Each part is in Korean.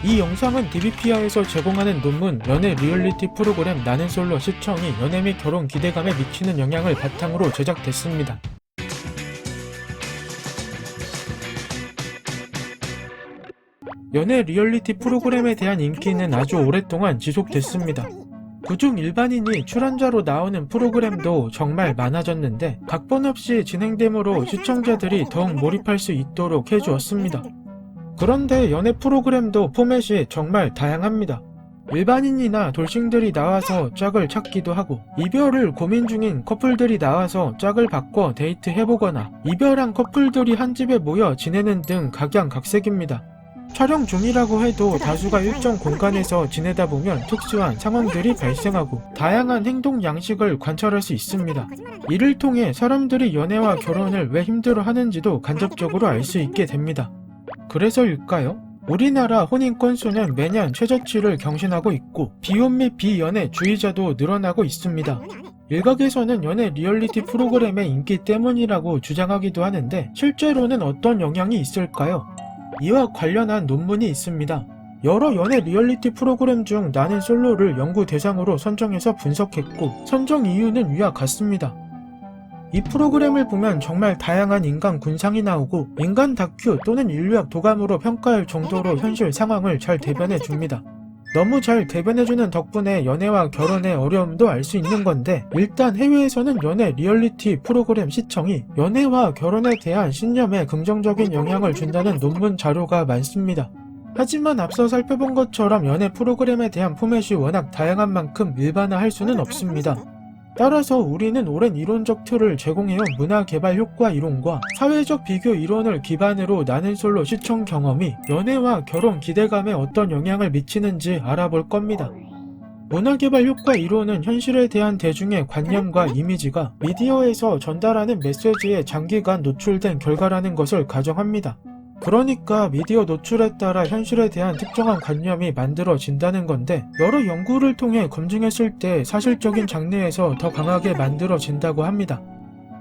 이 영상은 DBPI에서 제공하는 논문 연애 리얼리티 프로그램 나는 솔로 시청이 연애 및 결혼 기대감에 미치는 영향을 바탕으로 제작됐습니다. 연애 리얼리티 프로그램에 대한 인기는 아주 오랫동안 지속됐습니다. 그중 일반인이 출연자로 나오는 프로그램도 정말 많아졌는데 각본 없이 진행됨으로 시청자들이 더욱 몰입할 수 있도록 해주었습니다. 그런데 연애 프로그램도 포맷이 정말 다양합니다. 일반인이나 돌싱들이 나와서 짝을 찾기도 하고, 이별을 고민 중인 커플들이 나와서 짝을 바꿔 데이트해보거나, 이별한 커플들이 한 집에 모여 지내는 등 각양각색입니다. 촬영 중이라고 해도 다수가 일정 공간에서 지내다 보면 특수한 상황들이 발생하고 다양한 행동 양식을 관찰할 수 있습니다. 이를 통해 사람들이 연애와 결혼을 왜 힘들어하는지도 간접적으로 알 수 있게 됩니다. 그래서일까요? 우리나라 혼인 건수는 매년 최저치를 경신하고 있고 비혼 및 비연애 주의자도 늘어나고 있습니다. 일각에서는 연애 리얼리티 프로그램의 인기 때문이라고 주장하기도 하는데 실제로는 어떤 영향이 있을까요? 이와 관련한 논문이 있습니다. 여러 연애 리얼리티 프로그램 중 나는 솔로를 연구 대상으로 선정해서 분석했고 선정 이유는 위와 같습니다. 이 프로그램을 보면 정말 다양한 인간 군상이 나오고 인간 다큐 또는 인류학 도감으로 평가할 정도로 현실 상황을 잘 대변해 줍니다. 너무 잘 대변해주는 덕분에 연애와 결혼의 어려움도 알 수 있는 건데 일단 해외에서는 연애 리얼리티 프로그램 시청이 연애와 결혼에 대한 신념에 긍정적인 영향을 준다는 논문 자료가 많습니다. 하지만 앞서 살펴본 것처럼 연애 프로그램에 대한 포맷이 워낙 다양한 만큼 일반화할 수는 없습니다. 따라서 우리는 오랜 이론적 틀을 제공해온 문화개발 효과 이론과 사회적 비교 이론을 기반으로 나는 솔로 시청 경험이 연애와 결혼 기대감에 어떤 영향을 미치는지 알아볼 겁니다. 문화개발 효과 이론은 현실에 대한 대중의 관념과 이미지가 미디어에서 전달하는 메시지에 장기간 노출된 결과라는 것을 가정합니다. 그러니까 미디어 노출에 따라 현실에 대한 특정한 관념이 만들어진다는 건데 여러 연구를 통해 검증했을 때 사실적인 장르에서 더 강하게 만들어진다고 합니다.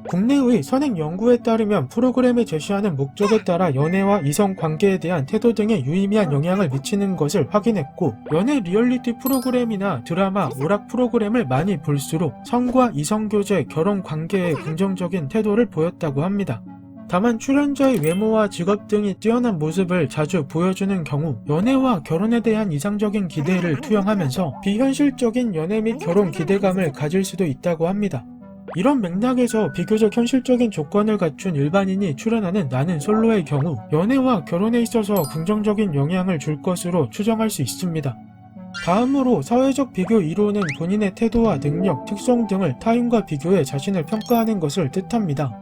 국내의 선행 연구에 따르면 프로그램이 제시하는 목적에 따라 연애와 이성 관계에 대한 태도 등에 유의미한 영향을 미치는 것을 확인했고 연애 리얼리티 프로그램이나 드라마, 오락 프로그램을 많이 볼수록 성과 이성 교제, 결혼 관계에 긍정적인 태도를 보였다고 합니다. 다만 출연자의 외모와 직업 등이 뛰어난 모습을 자주 보여주는 경우 연애와 결혼에 대한 이상적인 기대를 투영하면서 비현실적인 연애 및 결혼 기대감을 가질 수도 있다고 합니다. 이런 맥락에서 비교적 현실적인 조건을 갖춘 일반인이 출연하는 나는 솔로의 경우 연애와 결혼에 있어서 긍정적인 영향을 줄 것으로 추정할 수 있습니다. 다음으로 사회적 비교 이론은 본인의 태도와 능력, 특성 등을 타인과 비교해 자신을 평가하는 것을 뜻합니다.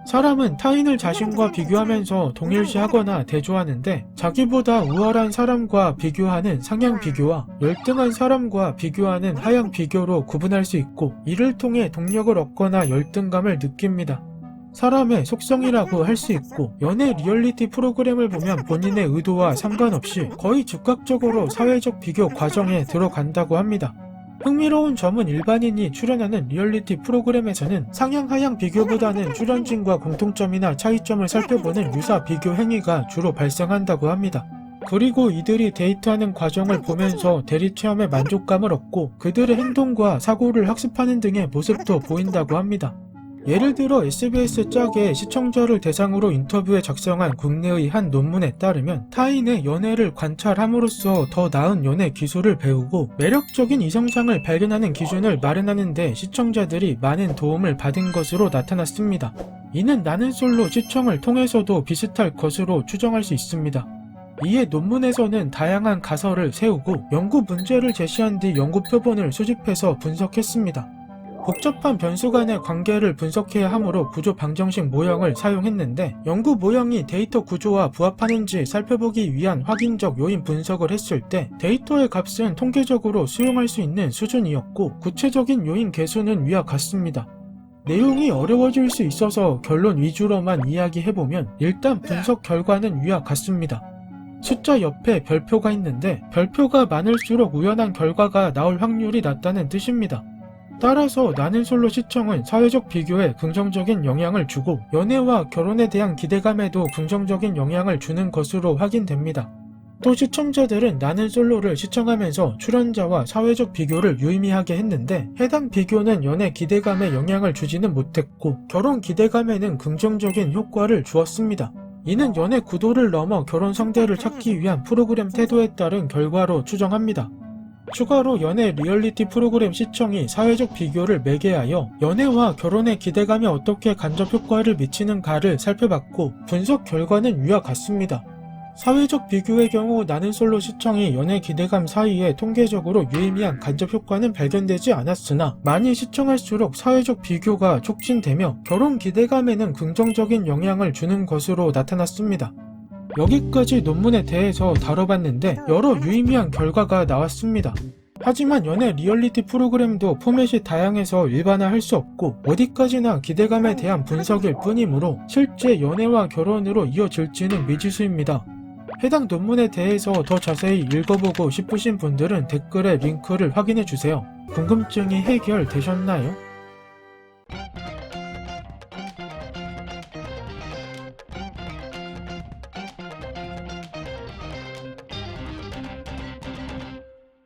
사람은 타인을 자신과 비교하면서 동일시하거나 대조하는데 자기보다 우월한 사람과 비교하는 상향 비교와 열등한 사람과 비교하는 하향 비교로 구분할 수 있고 이를 통해 동력을 얻거나 열등감을 느낍니다. 사람의 속성이라고 할 수 있고 연애 리얼리티 프로그램을 보면 본인의 의도와 상관없이 거의 즉각적으로 사회적 비교 과정에 들어간다고 합니다. 흥미로운 점은 일반인이 출연하는 리얼리티 프로그램에서는 상향 하향 비교보다는 출연진과 공통점이나 차이점을 살펴보는 유사 비교 행위가 주로 발생한다고 합니다. 그리고 이들이 데이트하는 과정을 보면서 대리 체험의 만족감을 얻고 그들의 행동과 사고를 학습하는 등의 모습도 보인다고 합니다. 예를 들어 SBS 짝의 시청자를 대상으로 인터뷰에 작성한 국내의 한 논문에 따르면 타인의 연애를 관찰함으로써 더 나은 연애 기술을 배우고 매력적인 이성상을 발견하는 기준을 마련하는 데 시청자들이 많은 도움을 받은 것으로 나타났습니다. 이는 나는 솔로 시청을 통해서도 비슷할 것으로 추정할 수 있습니다. 이에 논문에서는 다양한 가설을 세우고 연구 문제를 제시한 뒤 연구 표본을 수집해서 분석했습니다. 복잡한 변수 간의 관계를 분석해야 하므로 구조 방정식 모형을 사용했는데 연구 모형이 데이터 구조와 부합하는지 살펴보기 위한 확인적 요인 분석을 했을 때 데이터의 값은 통계적으로 수용할 수 있는 수준이었고 구체적인 요인 개수는 위와 같습니다. 내용이 어려워질 수 있어서 결론 위주로만 이야기해보면 일단 분석 결과는 위와 같습니다. 숫자 옆에 별표가 있는데 별표가 많을수록 우연한 결과가 나올 확률이 낮다는 뜻입니다. 따라서 나는 솔로 시청은 사회적 비교에 긍정적인 영향을 주고 연애와 결혼에 대한 기대감에도 긍정적인 영향을 주는 것으로 확인됩니다. 또 시청자들은 나는 솔로를 시청하면서 출연자와 사회적 비교를 유의미하게 했는데 해당 비교는 연애 기대감에 영향을 주지는 못했고 결혼 기대감에는 긍정적인 효과를 주었습니다. 이는 연애 구도를 넘어 결혼 상대를 찾기 위한 프로그램 태도에 따른 결과로 추정합니다. 추가로 연애 리얼리티 프로그램 시청이 사회적 비교를 매개하여 연애와 결혼의 기대감에 어떻게 간접 효과를 미치는가를 살펴봤고 분석 결과는 위와 같습니다. 사회적 비교의 경우 나는 솔로 시청이 연애 기대감 사이에 통계적으로 유의미한 간접 효과는 발견되지 않았으나 많이 시청할수록 사회적 비교가 촉진되며 결혼 기대감에는 긍정적인 영향을 주는 것으로 나타났습니다. 여기까지 논문에 대해서 다뤄봤는데 여러 유의미한 결과가 나왔습니다. 하지만 연애 리얼리티 프로그램도 포맷이 다양해서 일반화할 수 없고 어디까지나 기대감에 대한 분석일 뿐이므로 실제 연애와 결혼으로 이어질지는 미지수입니다. 해당 논문에 대해서 더 자세히 읽어보고 싶으신 분들은 댓글에 링크를 확인해주세요. 궁금증이 해결되셨나요?